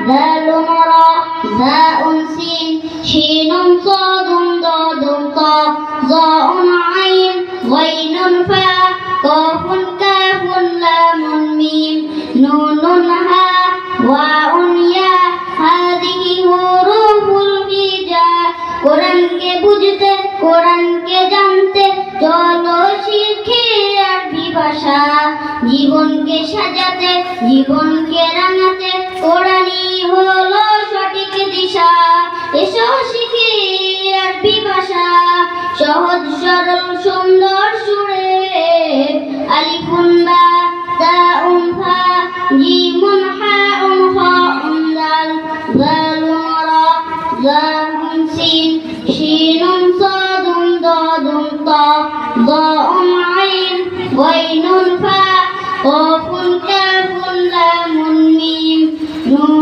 ذال را ذاء سين شين صاد ضاد طاء ظاء عين غين فاء قاف كاف لام ميم نون هاء واو ياء هذه حروف الهجاء কোরআনকে বুঝতে কোরআনকে জানতে চলো শিখে আরবি ভাষা জীবনকে সাজাতে জীবনকে রাঙাতে কোরআনই হলো সঠিক দিশা এসো শিখি আরবি ভাষা সহজ সরল সুন্দর সুরে আলিফুন বা তাউন ফা জিমুন হাউন খাউন দাল যালুন রা যালুন সিন শিনুন সাদুন দাদুন তা ضاء عين غين فاء قاف كاف لام ميم نون